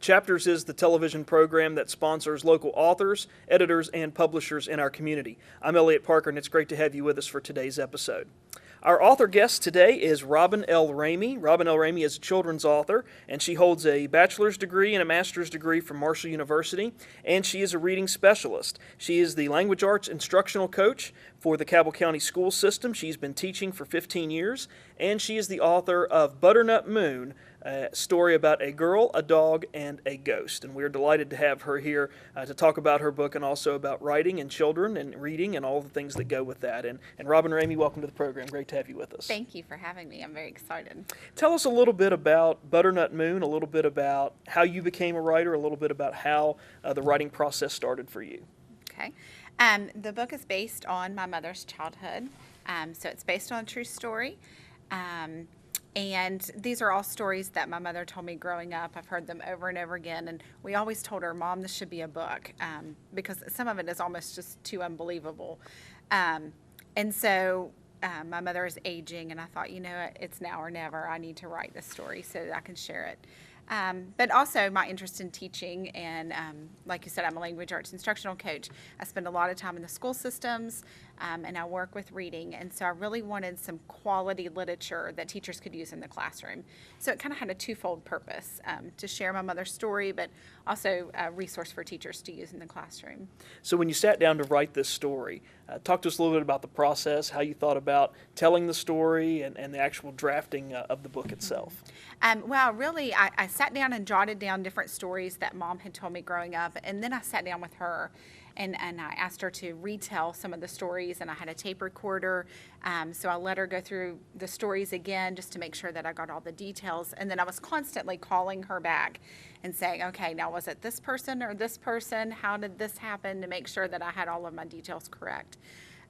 Chapters is the television program that sponsors local authors, editors, and publishers in our community. I'm Elliot Parker, and it's great to have you with us for today's episode. Our author guest today is Robin L. Ramey. Robin L. Ramey is a children's author, and she holds a bachelor's degree and a master's degree from Marshall University, and she is a reading specialist. She is the language arts instructional coach for the Cabell County school system. She's been teaching for 15 years, and she is the author of Butternut Moon, a story about a girl, a dog, and a ghost. And we're delighted to have her here to talk about her book and also about writing and children and reading and all the things that go with that. And Robin Ramey, welcome to the program. Great to have you with us. Thank you for having me. I'm very excited. Tell us a little bit about Butternut Moon, a little bit about how you became a writer, a little bit about how the writing process started for you. Okay. The book is based on my mother's childhood. So it's based on a true story. And these are all stories that my mother told me growing up. I've heard them over and over again. And we always told her, Mom, this should be a book, because some of it is almost just too unbelievable. And so my mother is aging, and I thought, it's now or never. I need to write this story so that I can share it. But also my interest in teaching, and like you said, I'm a language arts instructional coach. I spend a lot of time in the school systems, and I work with reading, and so I really wanted some quality literature that teachers could use in the classroom. So it kind of had a twofold purpose, to share my mother's story, but also a resource for teachers to use in the classroom. So when you sat down to write this story, talk to us a little bit about the process, how you thought about telling the story and the actual drafting of the book itself. Well, really, I sat down and jotted down different stories that Mom had told me growing up, and then I sat down with her and I asked her to retell some of the stories, and I had a tape recorder, so I let her go through the stories again just to make sure that I got all the details, and then I was constantly calling her back and saying, okay, now was it this person or this person? How did this happen, to make sure that I had all of my details correct.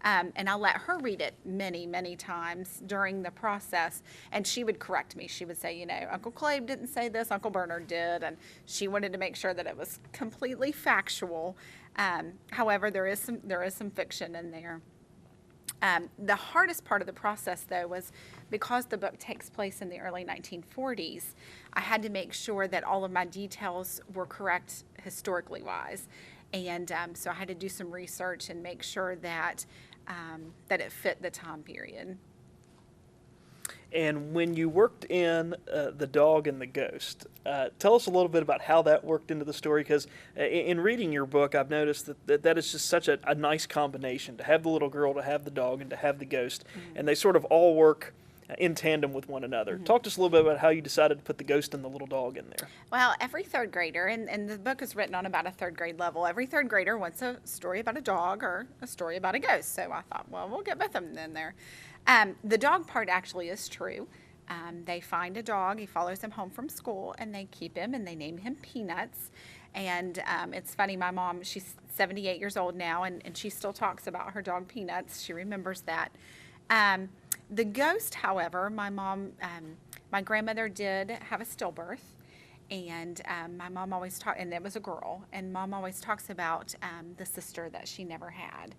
And I let her read it many, many times during the process, and she would correct me. She would say, Uncle Clabe didn't say this, Uncle Bernard did, and she wanted to make sure that it was completely factual. However, there is some fiction in there. The hardest part of the process, though, was because the book takes place in the early 1940s, I had to make sure that all of my details were correct historically wise. And so I had to do some research and make sure that that it fit the time period. And when you worked in the dog and the ghost, tell us a little bit about how that worked into the story, because in reading your book, I've noticed that is just such a nice combination, to have the little girl, to have the dog, and to have the ghost, and they sort of all work in tandem with one another. Talk to us a little bit about how you decided to put the ghost and the little dog in there. Well, every third grader, and the book is written on about a third grade level, every third grader wants a story about a dog or a story about a ghost. So I thought, well, we'll get both of them in there. The dog part actually is true. They find a dog, he follows them home from school, and they keep him, and they name him Peanuts. And it's funny, my mom, she's 78 years old now, and she still talks about her dog Peanuts. She remembers that. The ghost, however, my grandmother did have a stillbirth, and my mom always talked, and it was a girl, and Mom always talks about the sister that she never had,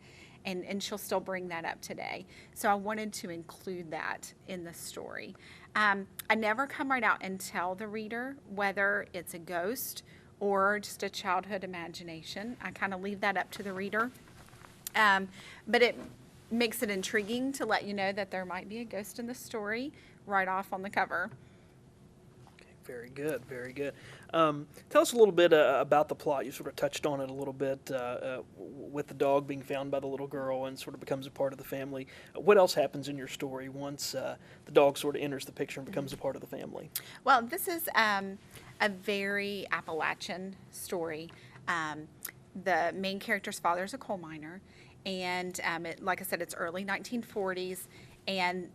and she'll still bring that up today. So I wanted to include that in the story. I never come right out and tell the reader whether it's a ghost or just a childhood imagination. I kind of leave that up to the reader, but it makes it intriguing to let you know that there might be a ghost in the story right off on the cover. Okay, very good, very good. Tell us a little bit about the plot. You sort of touched on it a little bit with the dog being found by the little girl and sort of becomes a part of the family. What else happens in your story once the dog sort of enters the picture and becomes a part of the family? Well, this is a very Appalachian story. The main character's father is a coal miner, and like I said, it's early 1940s, and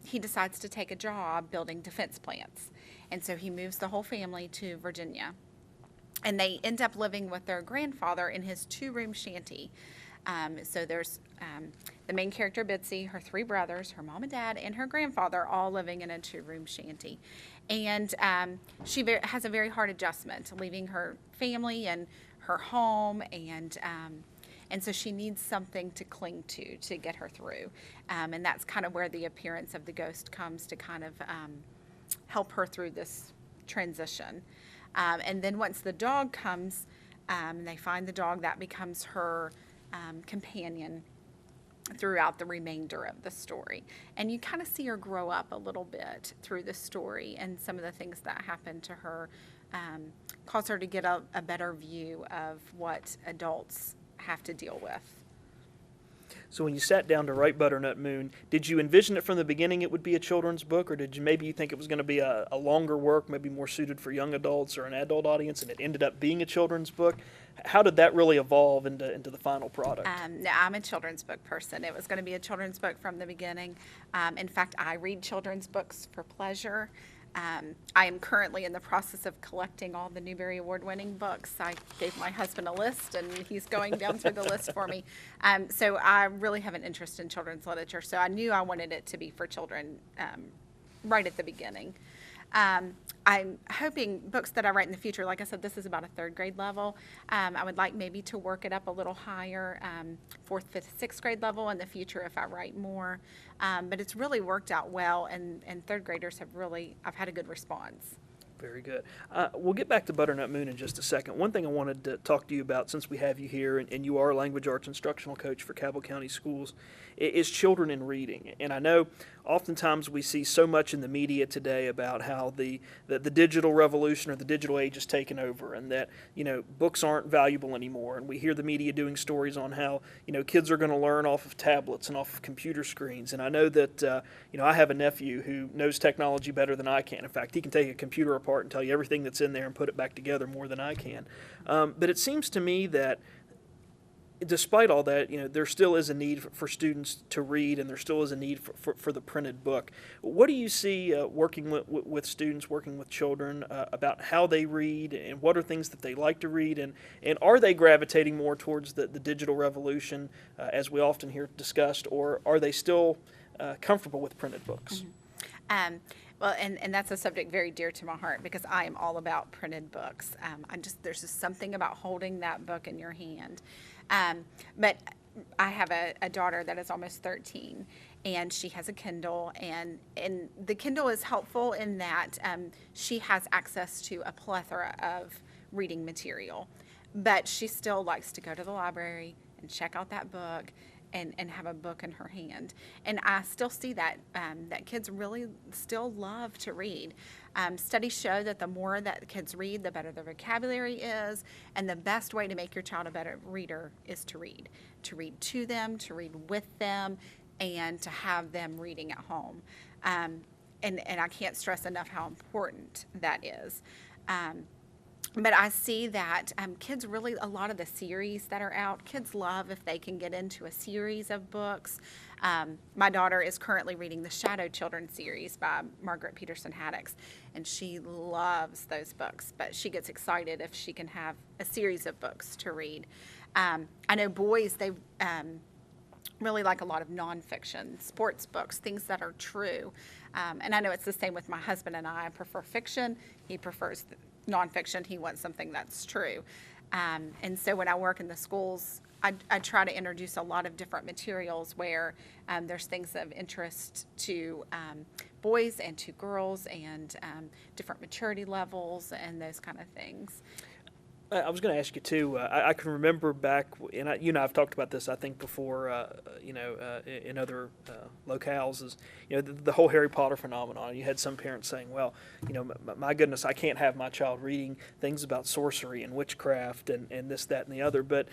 he decides to take a job building defense plants. And so he moves the whole family to Virginia. And they end up living with their grandfather in his two-room shanty. So there's the main character, Bitsy, her three brothers, her mom and dad, and her grandfather, all living in a two-room shanty. And she has a very hard adjustment, leaving her family and her home, and so she needs something to cling to get her through. And that's kind of where the appearance of the ghost comes to kind of help her through this transition. And then once the dog comes, and they find the dog, that becomes her companion throughout the remainder of the story. And you kind of see her grow up a little bit through the story, and some of the things that happen to her cause her to get a better view of what adults have to deal with. So when you sat down to write Butternut Moon, did you envision it from the beginning it would be a children's book, or did you maybe think it was going to be a longer work, maybe more suited for young adults or an adult audience, and it ended up being a children's book? How did that really evolve into the final product? No, I'm a children's book person. It was going to be a children's book from the beginning. In fact, I read children's books for pleasure. I am currently in the process of collecting all the Newbery Award-winning books. I gave my husband a list, and he's going down through the list for me. So I really have an interest in children's literature, so I knew I wanted it to be for children right at the beginning. I'm hoping books that I write in the future, like I said, this is about a third grade level. I would like maybe to work it up a little higher, fourth, fifth, sixth grade level in the future if I write more. But it's really worked out well, and third graders I've had a good response. Very good. We'll get back to Butternut Moon in just a second. One thing I wanted to talk to you about, since we have you here and you are a language arts instructional coach for Cabell County Schools, is children in reading. And I know oftentimes we see so much in the media today about how the digital revolution or the digital age is taken over, and that books aren't valuable anymore. And we hear the media doing stories on how kids are going to learn off of tablets and off of computer screens. And I know that I have a nephew who knows technology better than I can. In fact, he can take a computer apart and tell you everything that's in there and put it back together more than I can. But it seems to me that despite all that, there still is a need for students to read, and there still is a need for the printed book. What do you see working with students, working with children, about how they read, and what are things that they like to read, and are they gravitating more towards the digital revolution, as we often hear discussed, or are they still comfortable with printed books? Mm-hmm. Well, and that's a subject very dear to my heart, because I am all about printed books. There's just something about holding that book in your hand. But I have a daughter that is almost 13, and she has a Kindle, and the Kindle is helpful in that she has access to a plethora of reading material, but she still likes to go to the library and check out that book and have a book in her hand. And I still see that kids really still love to read. Studies show that the more that kids read, the better their vocabulary is, and the best way to make your child a better reader is to read to them, to read with them, and to have them reading at home. And I can't stress enough how important that is. But I see that kids really, a lot of the series that are out, kids love if they can get into a series of books. My daughter is currently reading the Shadow Children series by Margaret Peterson Haddix, and she loves those books, but she gets excited if she can have a series of books to read. I know boys, they really like a lot of nonfiction, sports books, things that are true. And I know it's the same with my husband and I. I prefer fiction. He prefers nonfiction. He wants something that's true. And so when I work in the schools, I try to introduce a lot of different materials where there's things of interest to boys and to girls, and different maturity levels and those kind of things. I was going to ask you too. I can remember back, and you and I have talked about this, I think, before. In other locales, is the whole Harry Potter phenomenon. You had some parents saying, "Well, my goodness, I can't have my child reading things about sorcery and witchcraft and this, that, and the other." But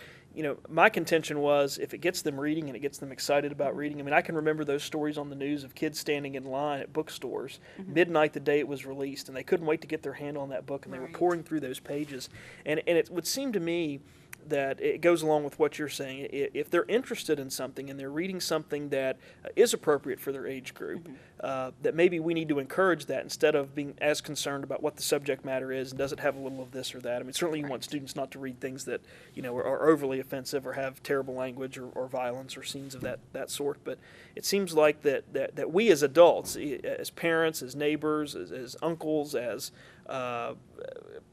my contention was, if it gets them reading and it gets them excited about reading. I mean, I can remember those stories on the news of kids standing in line at bookstores midnight the day it was released, and they couldn't wait to get their hand on that book, and they were pouring through those pages. And it would seem to me that it goes along with what you're saying. If they're interested in something and they're reading something that is appropriate for their age group, that maybe we need to encourage that instead of being as concerned about what the subject matter is and does it have a little of this or that. I mean, certainly you want students not to read things that are overly offensive or have terrible language or violence or scenes of that sort. But it seems like that we as adults, as parents, as neighbors, as uncles, as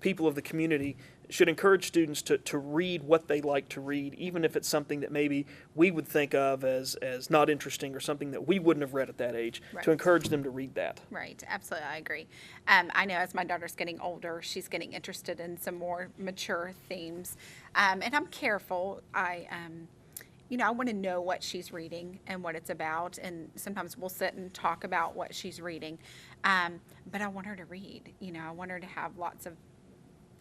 people of the community, should encourage students to read what they like to read, even if it's something that maybe we would think of as not interesting or something that we wouldn't have read at that age, Right. to encourage them to read that. Right, absolutely, I agree. I know as my daughter's getting older, she's getting interested in some more mature themes, and I'm careful. I want to know what she's reading and what it's about, and sometimes we'll sit and talk about what she's reading, but I want her to read. I want her to have lots of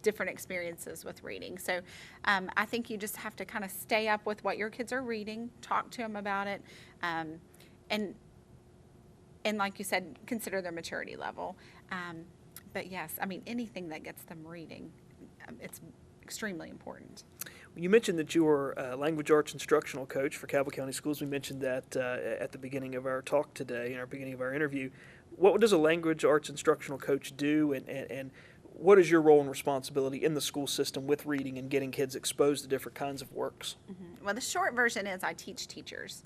different experiences with reading. So I think you just have to kind of stay up with what your kids are reading, talk to them about it, and like you said, consider their maturity level. But yes, anything that gets them reading, it's extremely important. You mentioned that you were a language arts instructional coach for Cabell County Schools. We mentioned that at the beginning of our talk today, in our beginning of our interview. What does a language arts instructional coach do, and what is your role and responsibility in the school system with reading and getting kids exposed to different kinds of works? Mm-hmm. Well, the short version is I teach teachers.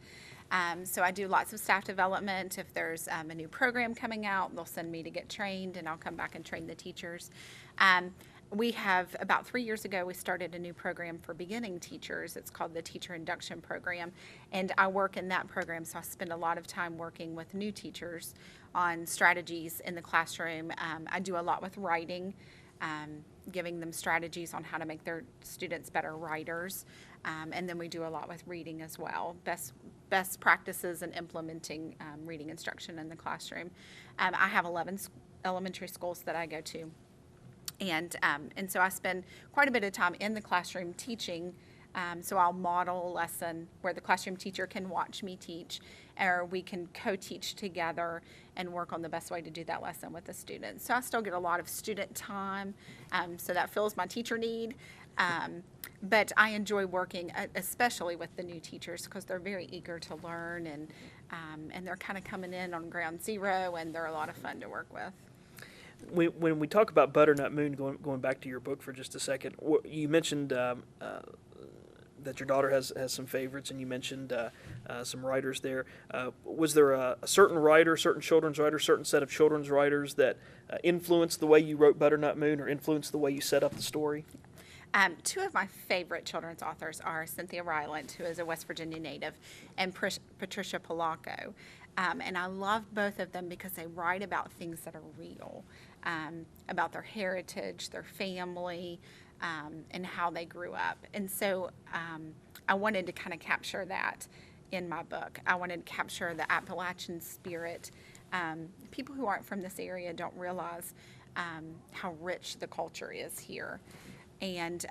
So I do lots of staff development. If there's a new program coming out, they'll send me to get trained, and I'll come back and train the teachers. We have, about 3 years ago, we started a new program for beginning teachers. It's called the Teacher Induction Program, and I work in that program, so I spend a lot of time working with new teachers on strategies in the classroom. I do a lot with writing, giving them strategies on how to make their students better writers, and then we do a lot with reading as well, best practices in implementing reading instruction in the classroom. I have 11 elementary schools that I go to. And so I spend quite a bit of time in the classroom teaching. So I'll model a lesson where the classroom teacher can watch me teach, or we can co-teach together and work on the best way to do that lesson with the students. So I still get a lot of student time, so that fills my teacher need. But I enjoy working, especially with the new teachers, because they're very eager to learn, and they're kind of coming in on ground zero, and they're a lot of fun to work with. When we talk about Butternut Moon, going back to your book for just a second, you mentioned that your daughter has some favorites, and you mentioned some writers there. Was there a certain writer, certain children's writer, certain set of children's writers that influenced the way you wrote Butternut Moon, or influenced the way you set up the story? Two of my favorite children's authors are Cynthia Rylant, who is a West Virginia native, and Patricia Polacco. And I love both of them because they write about things that are real, about their heritage, their family, and how they grew up. And so I wanted to kind of capture that in my book. I wanted to capture the Appalachian spirit. People who aren't from this area don't realize how rich the culture is here. And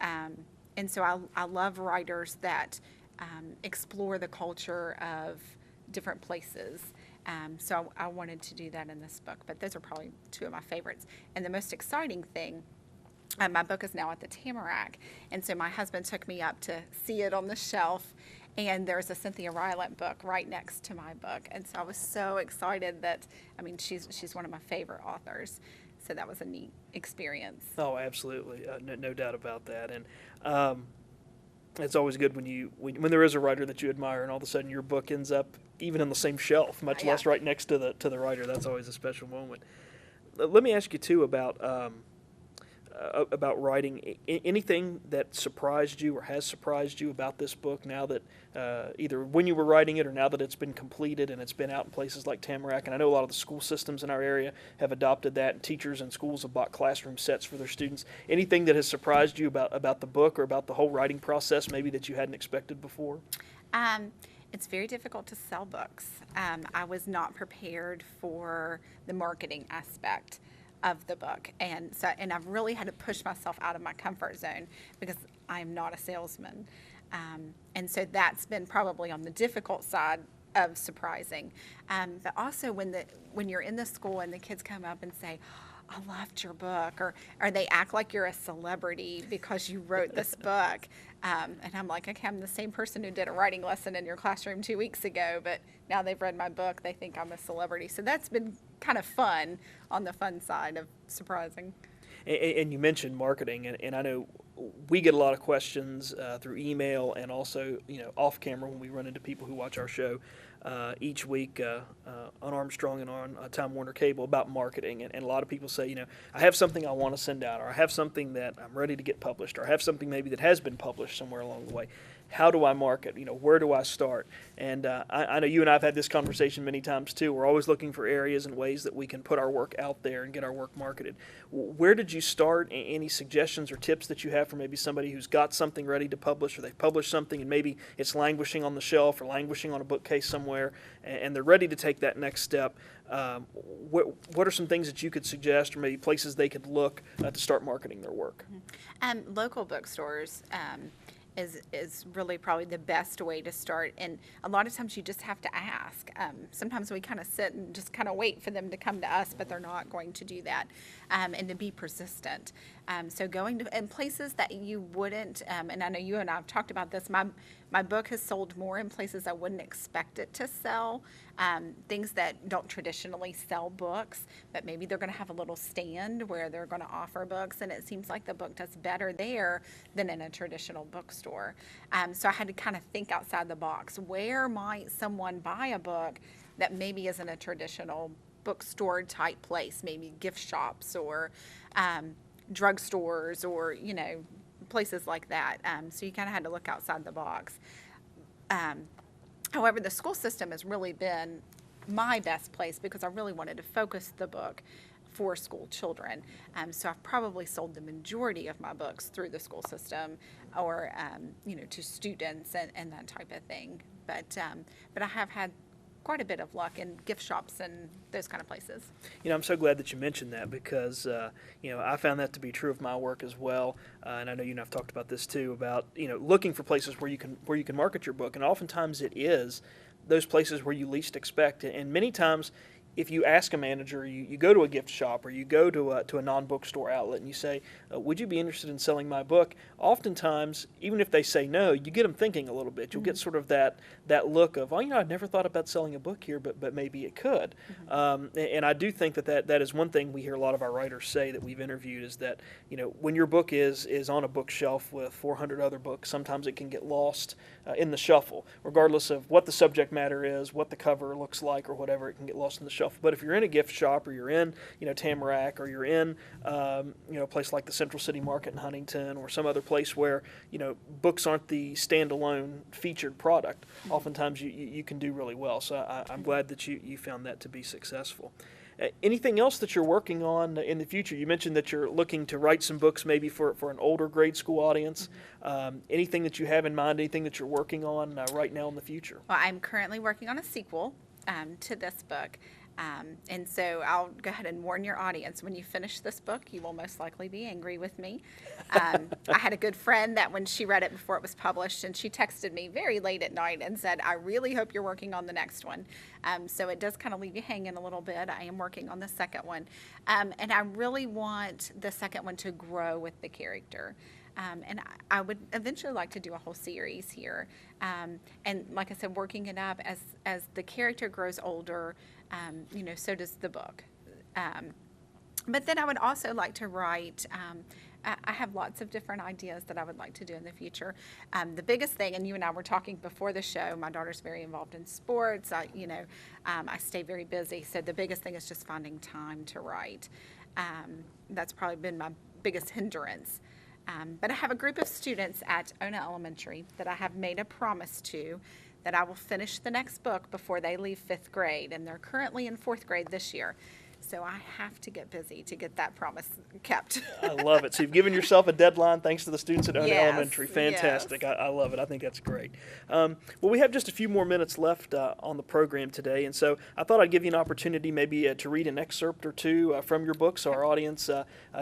so I love writers that explore the culture of different places. So I wanted to do that in this book, but those are probably two of my favorites. And the most exciting thing, my book is now at the Tamarack, and so my husband took me up to see it on the shelf, and there's a Cynthia Rylant book right next to my book, and so I was so excited that, she's one of my favorite authors. So that was a neat experience. Oh, absolutely, no doubt about that. And it's always good when there is a writer that you admire, and all of a sudden your book ends up even on the same shelf, much less right next to the writer. That's always a special moment. Let me ask you too about writing. Anything that surprised you or has surprised you about this book now that either when you were writing it or now that it's been completed and it's been out in places like Tamarack? And I know a lot of the school systems in our area have adopted that, and teachers and schools have bought classroom sets for their students. Anything that has surprised you about the book or about the whole writing process, maybe that you hadn't expected before? It's very difficult to sell books. I was not prepared for the marketing aspect of the book, and I've really had to push myself out of my comfort zone because I'm not a salesman, and so that's been probably on the difficult side of surprising. But also when you're in the school and the kids come up and say, "I loved your book," or they act like you're a celebrity because you wrote this book. And I'm like, okay, I'm the same person who did a writing lesson in your classroom 2 weeks ago, but now they've read my book, they think I'm a celebrity. So that's been kind of fun, on the fun side of surprising. And you mentioned marketing, and I know we get a lot of questions through email and also off camera when we run into people who watch our show each week on Armstrong and on Time Warner Cable about marketing. And a lot of people say, I have something I want to send out, or I have something that I'm ready to get published, or I have something maybe that has been published somewhere along the way. How do I market? Where do I start? And I know you and I have had this conversation many times too. We're always looking for areas and ways that we can put our work out there and get our work marketed. Where did you start? Any suggestions or tips that you have for maybe somebody who's got something ready to publish, or they've published something and maybe it's languishing on the shelf or languishing on a bookcase somewhere, and they're ready to take that next step? What are some things that you could suggest, or maybe places they could look to start marketing their work? Local bookstores is really probably the best way to start. And a lot of times you just have to ask. Sometimes we kind of sit and just kind of wait for them to come to us, but they're not going to do that. And to be persistent. So going to in places that you wouldn't, and I know you and I have talked about this, my book has sold more in places I wouldn't expect it to sell. Things that don't traditionally sell books, but maybe they're going to have a little stand where they're going to offer books, and it seems like the book does better there than in a traditional bookstore. So I had to kind of think outside the box. Where might someone buy a book that maybe isn't a traditional bookstore type place, maybe gift shops or drugstores or, places like that. So you kind of had to look outside the box. However, the school system has really been my best place because I really wanted to focus the book for school children. So I've probably sold the majority of my books through the school system or, to students and that type of thing. But I have had quite a bit of luck in gift shops and those kind of places. I'm so glad that you mentioned that because, I found that to be true of my work as well. And I know you and I've talked about this too, about, looking for places where you can market your book. And oftentimes it is those places where you least expect it. And many times, if you ask a manager, you go to a gift shop or you go to a non-bookstore outlet and you say, would you be interested in selling my book? Oftentimes, even if they say no, you get them thinking a little bit. You'll get sort of that look of, I've never thought about selling a book here, but maybe it could. And I do think that is one thing we hear a lot of our writers say that we've interviewed is that, when your book is on a bookshelf with 400 other books, sometimes it can get lost in the shuffle, regardless of what the subject matter is, what the cover looks like, or whatever, it can get lost in the shuffle. But if you're in a gift shop or you're in, Tamarack, or you're in, a place like the Central City Market in Huntington or some other place where, books aren't the standalone featured product, oftentimes you can do really well. So I'm glad that you found that to be successful. Anything else that you're working on in the future? You mentioned that you're looking to write some books maybe for an older grade school audience. Anything that you have in mind, anything that you're working on right now in the future? Well, I'm currently working on a sequel to this book. And so I'll go ahead and warn your audience, when you finish this book, you will most likely be angry with me. I had a good friend that when she read it before it was published, and she texted me very late at night and said, I really hope you're working on the next one. So it does kind of leave you hanging a little bit. I am working on the second one. And I really want the second one to grow with the character. And I would eventually like to do a whole series here. And like I said, working it up as the character grows older, so does the book. But then I would also like to write, I have lots of different ideas that I would like to do in the future. The biggest thing, and you and I were talking before the show, my daughter's very involved in sports. I stay very busy. So the biggest thing is just finding time to write. That's probably been my biggest hindrance. But I have a group of students at Ona Elementary that I have made a promise to that I will finish the next book before they leave 5th grade, and they're currently in 4th grade this year. So I have to get busy to get that promise kept. I love it. So you've given yourself a deadline thanks to the students at Ona Yes, Elementary. Fantastic. yes. I love it. I think that's great. Well, we have just a few more minutes left on the program today, and so I thought I'd give you an opportunity maybe to read an excerpt or two from your book so our audience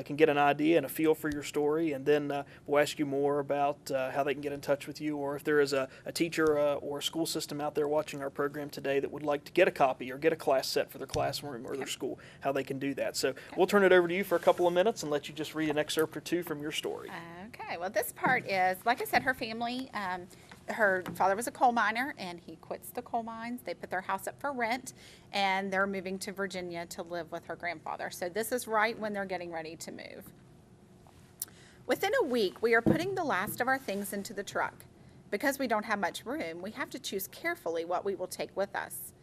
can get an idea and a feel for your story, and then we'll ask you more about how they can get in touch with you, or if there is a teacher or a school system out there watching our program today that would like to get a copy or get a class set for their classroom or their school, how they can do that. So we'll turn it over to you for a couple of minutes and let you just read an excerpt or two from your story. Okay, well, this part is, like I said, her family, her father was a coal miner, and he quits the coal mines. They put their house up for rent, and they're moving to Virginia to live with her grandfather. So this is right when they're getting ready to move. Within a week, we are putting the last of our things into the truck. Because we don't have much room, we have to choose carefully what we will take with us.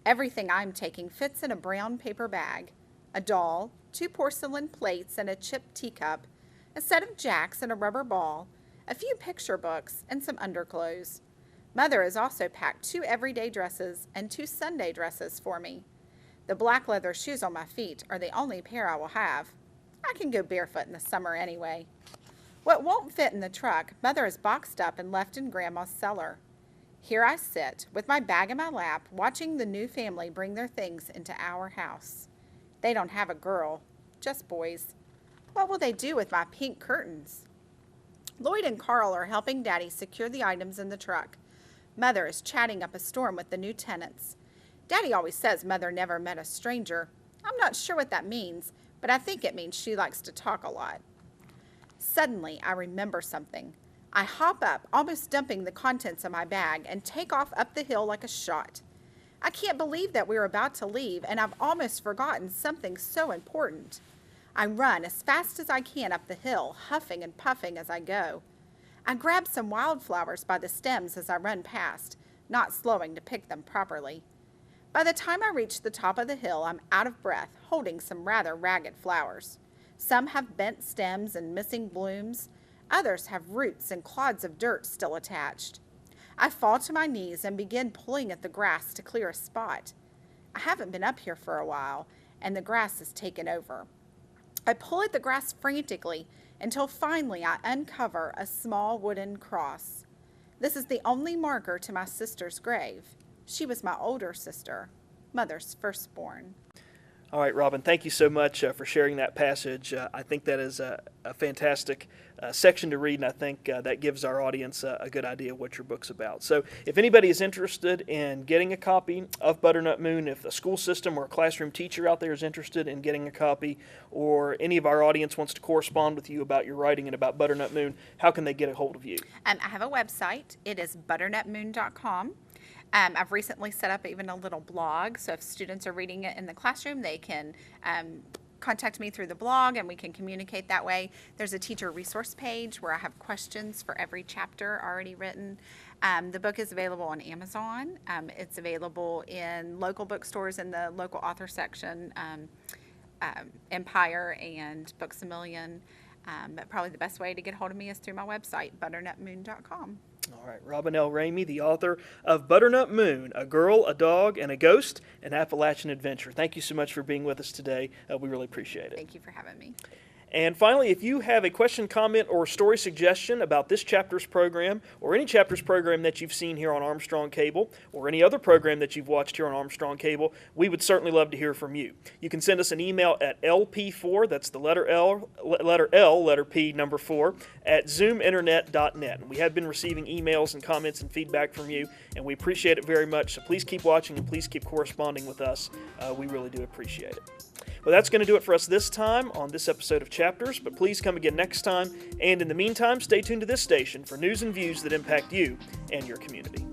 Everything I'm taking fits in a brown paper bag. A doll, 2 porcelain plates and a chipped teacup, a set of jacks and a rubber ball, a few picture books, and some underclothes. Mother has also packed 2 everyday dresses and 2 Sunday dresses for me. The black leather shoes on my feet are the only pair I will have. I can go barefoot in the summer anyway. What won't fit in the truck, Mother has boxed up and left in Grandma's cellar. Here I sit, with my bag in my lap, watching the new family bring their things into our house. They don't have a girl, just boys. What will they do with my pink curtains? Lloyd and Carl are helping Daddy secure the items in the truck. Mother is chatting up a storm with the new tenants. Daddy always says Mother never met a stranger. I'm not sure what that means, but I think it means she likes to talk a lot. Suddenly, I remember something. I hop up, almost dumping the contents of my bag, and take off up the hill like a shot. I can't believe that we're about to leave, and I've almost forgotten something so important. I run as fast as I can up the hill, huffing and puffing as I go. I grab some wildflowers by the stems as I run past, not slowing to pick them properly. By the time I reach the top of the hill, I'm out of breath, holding some rather ragged flowers. Some have bent stems and missing blooms. Others have roots and clods of dirt still attached. I fall to my knees and begin pulling at the grass to clear a spot. I haven't been up here for a while, and the grass has taken over. I pull at the grass frantically until finally I uncover a small wooden cross. This is the only marker to my sister's grave. She was my older sister, Mother's firstborn. All right, Robin, thank you so much for sharing that passage. I think that is a fantastic section to read, and I think that gives our audience a good idea of what your book's about. So if anybody is interested in getting a copy of Butternut Moon, if a school system or a classroom teacher out there is interested in getting a copy, or any of our audience wants to correspond with you about your writing and about Butternut Moon, how can they get a hold of you? I have a website. It is butternutmoon.com. I've recently set up even a little blog, so if students are reading it in the classroom, they can contact me through the blog and we can communicate that way. There's a teacher resource page where I have questions for every chapter already written. The book is available on Amazon. It's available in local bookstores in the local author section, Empire and Books A Million. But probably the best way to get hold of me is through my website, butternutmoon.com. All right, Robin L. Ramey, the author of Butternut Moon, A Girl, a Dog, and a Ghost, an Appalachian Adventure. Thank you so much for being with us today. We really appreciate it. Thank you for having me. And finally, if you have a question, comment, or story suggestion about this chapter's program or any chapter's program that you've seen here on Armstrong Cable or any other program that you've watched here on Armstrong Cable, we would certainly love to hear from you. You can send us an email at lp4, that's the letter L, letter P, number 4, at zoominternet.net. And we have been receiving emails and comments and feedback from you, and we appreciate it very much. So please keep watching and please keep corresponding with us. We really do appreciate it. Well, that's going to do it for us this time on this episode of Chapters, but please come again next time. And in the meantime, stay tuned to this station for news and views that impact you and your community.